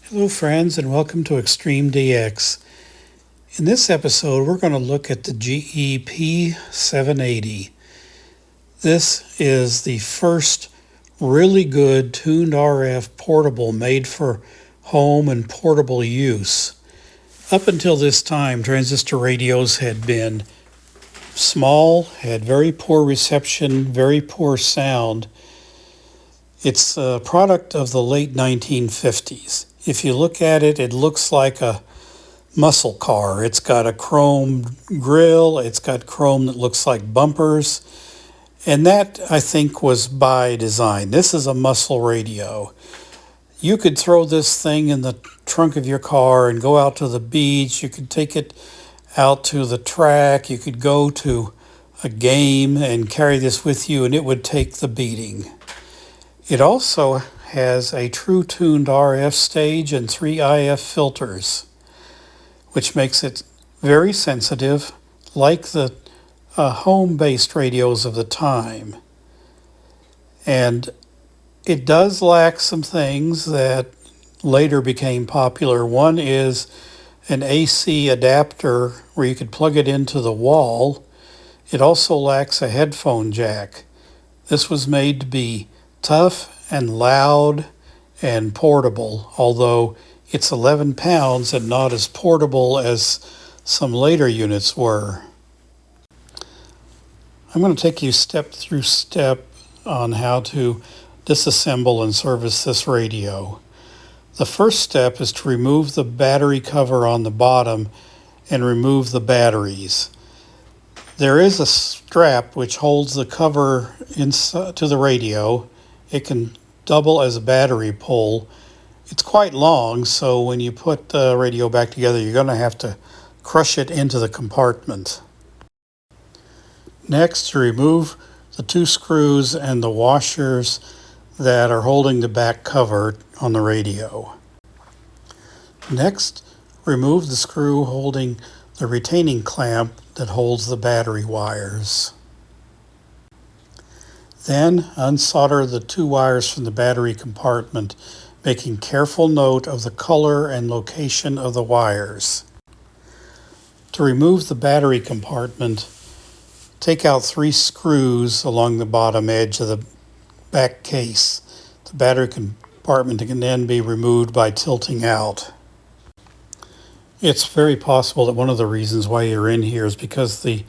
Hello friends and welcome to Extreme DX. In this episode we're going to look at the GE P-780. This is the first really good tuned RF portable made for home and portable use. Up until this time, transistor radios had been small, had very poor reception, very poor sound. It's a product of the late 1950s. If you look at it, it looks like a muscle car. It's got a chrome grille, it's got chrome that looks like bumpers, and that, I think, was by design. This is a muscle radio. You could throw this thing in the trunk of your car and go out to the beach. You could take it out to the track. You could go to a game and carry this with you, and it would take the beating. It also has a true tuned RF stage and 3 IF filters, which makes it very sensitive, like the home-based radios of the time. And it does lack some things that later became popular. One is an AC adapter where you could plug it into the wall. It also lacks a headphone jack. This was made to be tough and loud and portable, although it's 11 pounds and not as portable as some later units were. I'm going to take you step through step on how to disassemble and service this radio. The first step is to remove the battery cover on the bottom and remove the batteries. There is a strap which holds the cover to the radio. It can double as a battery pull. It's quite long, so when you put the radio back together, you're going to have to crush it into the compartment. Next, remove the 2 screws and the washers that are holding the back cover on the radio. Next, remove the screw holding the retaining clamp that holds the battery wires. Then unsolder the 2 wires from the battery compartment, making careful note of the color and location of the wires. To remove the battery compartment, take out 3 screws along the bottom edge of the back case. The battery compartment can then be removed by tilting out. It's very possible that one of the reasons why you're in here is because the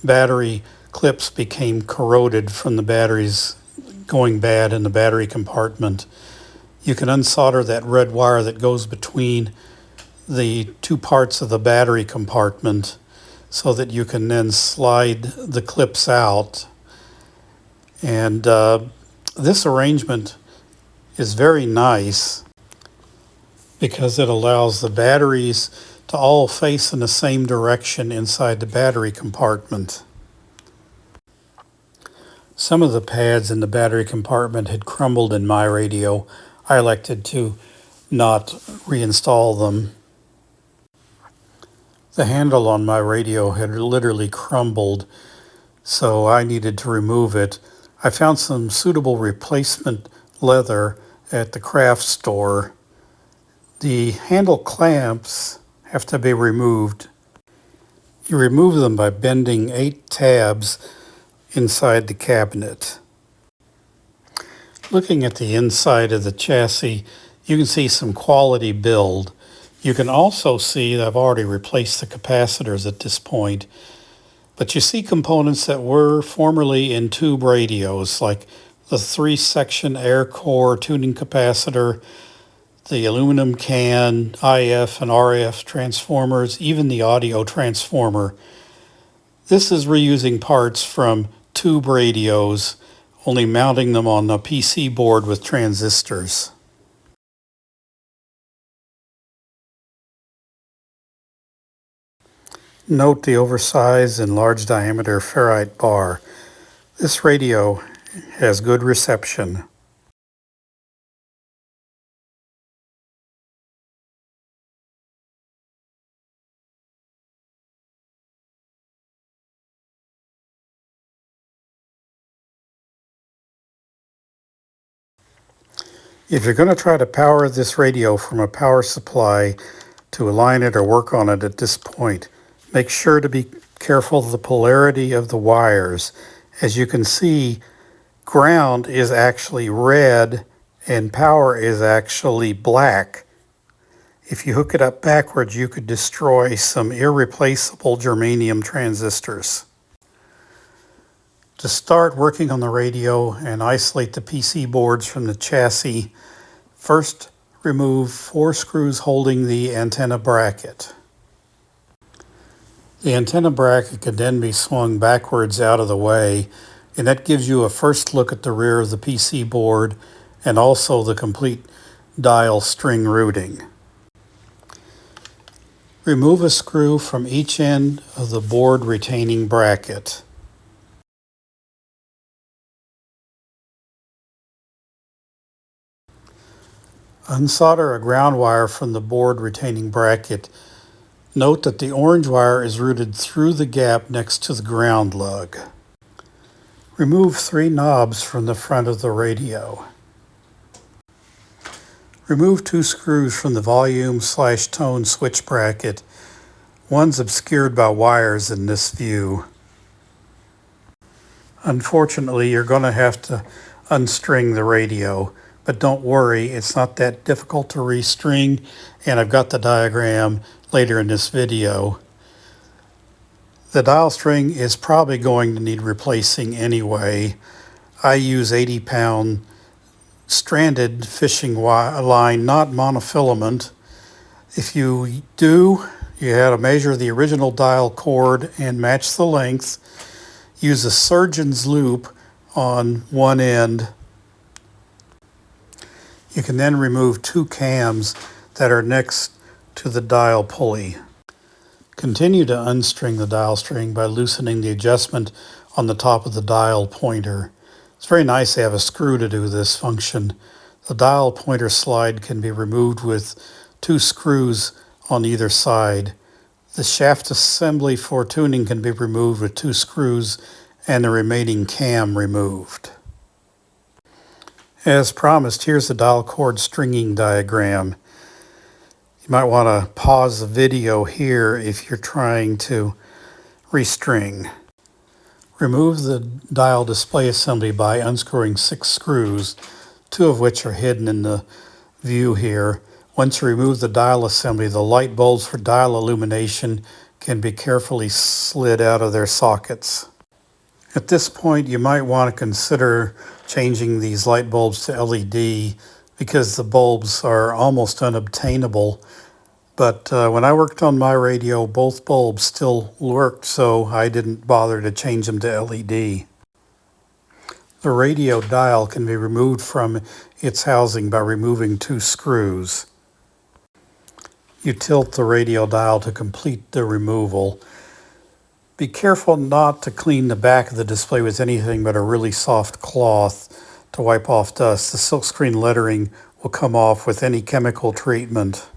battery clips became corroded from the batteries going bad in the battery compartment. You can unsolder that red wire that goes between the 2 parts of the battery compartment so that you can then slide the clips out. And this arrangement is very nice because it allows the batteries to all face in the same direction inside the battery compartment. Some of the pads in the battery compartment had crumbled in my radio. I elected to not reinstall them. The handle on my radio had literally crumbled, so I needed to remove it. I found some suitable replacement leather at the craft store. The handle clamps have to be removed. You remove them by bending 8 tabs inside the cabinet. Looking at the inside of the chassis, you can see some quality build. You can also see that I've already replaced the capacitors at this point, but you see components that were formerly in tube radios, like the 3-section air core tuning capacitor, the aluminum can, IF and RF transformers, even the audio transformer. This is reusing parts from tube radios, only mounting them on a PC board with transistors. Note the oversized and large diameter ferrite bar. This radio has good reception. If you're going to try to power this radio from a power supply to align it or work on it at this point, make sure to be careful of the polarity of the wires. As you can see, ground is actually red and power is actually black. If you hook it up backwards, you could destroy some irreplaceable germanium transistors. To start working on the radio and isolate the PC boards from the chassis, first remove 4 screws holding the antenna bracket. The antenna bracket can then be swung backwards out of the way, and that gives you a first look at the rear of the PC board and also the complete dial string routing. Remove a screw from each end of the board retaining bracket. Unsolder a ground wire from the board retaining bracket. Note that the orange wire is routed through the gap next to the ground lug. Remove 3 knobs from the front of the radio. Remove 2 screws from the volume/tone switch bracket. One's obscured by wires in this view. Unfortunately, you're going to have to unstring the radio. But don't worry, it's not that difficult to restring, and I've got the diagram later in this video. The dial string is probably going to need replacing anyway. I use 80-pound stranded fishing line, not monofilament. If you do, you have to measure the original dial cord and match the length. Use a surgeon's loop on one end. You can then remove 2 cams that are next to the dial pulley. Continue to unstring the dial string by loosening the adjustment on the top of the dial pointer. It's very nice to have a screw to do this function. The dial pointer slide can be removed with 2 screws on either side. The shaft assembly for tuning can be removed with 2 screws and the remaining cam removed. As promised, here's the dial cord stringing diagram. You might want to pause the video here if you're trying to restring. Remove the dial display assembly by unscrewing 6 screws, 2 of which are hidden in the view here. Once you remove the dial assembly, the light bulbs for dial illumination can be carefully slid out of their sockets. At this point, you might want to consider changing these light bulbs to LED because the bulbs are almost unobtainable. But when I worked on my radio, both bulbs still worked, so I didn't bother to change them to LED. The radio dial can be removed from its housing by removing 2 screws. You tilt the radio dial to complete the removal. Be careful not to clean the back of the display with anything but a really soft cloth to wipe off dust. The silkscreen lettering will come off with any chemical treatment.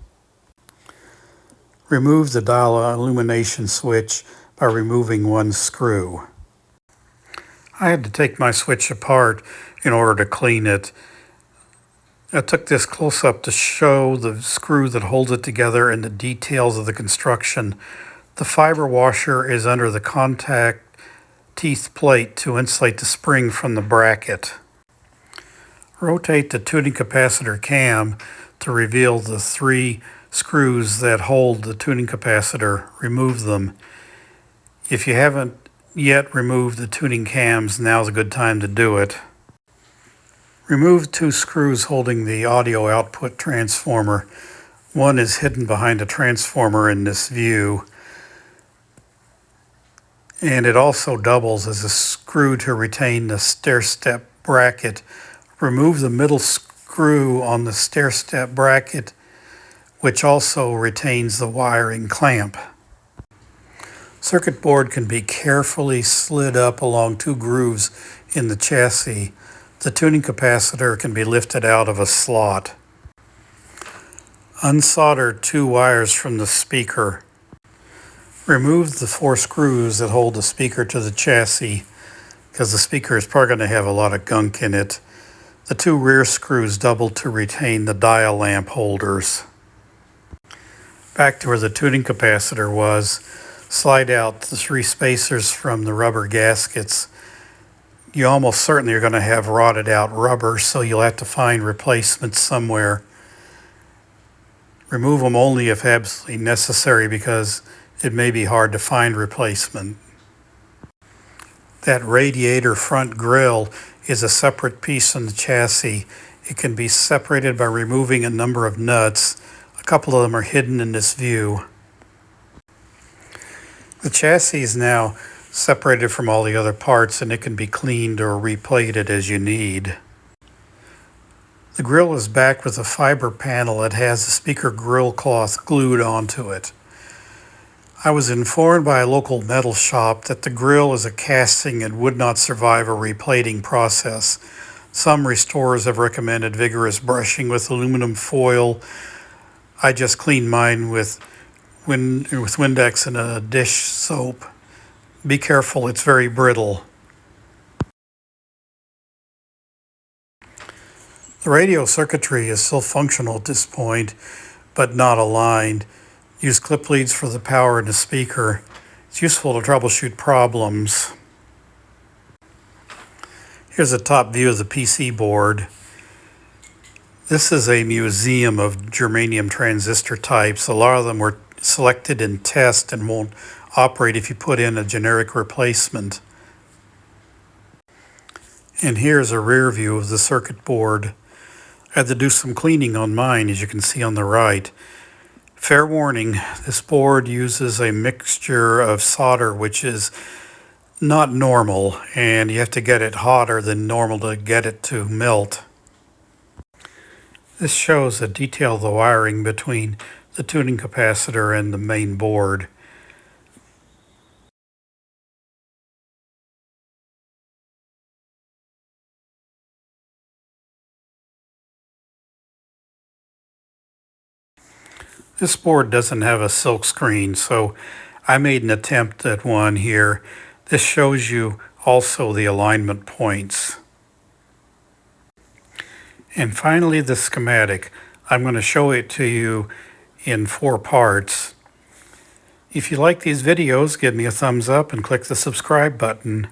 Remove the dial illumination switch by removing 1 screw. I had to take my switch apart in order to clean it. I took this close up to show the screw that holds it together and the details of the construction. The fiber washer is under the contact teeth plate to insulate the spring from the bracket. Rotate the tuning capacitor cam to reveal the 3 screws that hold the tuning capacitor. Remove them. If you haven't yet removed the tuning cams, now's a good time to do it. Remove 2 screws holding the audio output transformer. One is hidden behind a transformer in this view, and it also doubles as a screw to retain the stair-step bracket. Remove the middle screw on the stair-step bracket, which also retains the wiring clamp. Circuit board can be carefully slid up along 2 grooves in the chassis. The tuning capacitor can be lifted out of a slot. Unsolder 2 wires from the speaker. Remove the 4 screws that hold the speaker to the chassis because the speaker is probably going to have a lot of gunk in it. The two rear screws doubled to retain the dial lamp holders. Back to where the tuning capacitor was, slide out the three spacers from the rubber gaskets. You almost certainly are going to have rotted out rubber, so you'll have to find replacements somewhere. Remove them only if absolutely necessary, because it may be hard to find replacement. That radiator front grille is a separate piece in the chassis. It can be separated by removing a number of nuts. A couple of them are hidden in this view. The chassis is now separated from all the other parts, and it can be cleaned or replated as you need. The grille is backed with a fiber panel that has the speaker grille cloth glued onto it. I was informed by a local metal shop that the grille is a casting and would not survive a replating process. Some restorers have recommended vigorous brushing with aluminum foil. I just cleaned mine with Windex and a dish soap. Be careful, it's very brittle. The radio circuitry is still functional at this point, but not aligned. Use clip leads for the power and the speaker. It's useful to troubleshoot problems. Here's a top view of the PC board. This is a museum of germanium transistor types. A lot of them were selected in test and won't operate if you put in a generic replacement. And here's a rear view of the circuit board. I had to do some cleaning on mine, as you can see on the right. Fair warning, this board uses a mixture of solder which is not normal, and you have to get it hotter than normal to get it to melt. This shows a detail of the wiring between the tuning capacitor and the main board. This board doesn't have a silk screen, so I made an attempt at one here. This shows you also the alignment points. And finally, the schematic. I'm going to show it to you in 4 parts. If you like these videos, give me a thumbs up and click the subscribe button.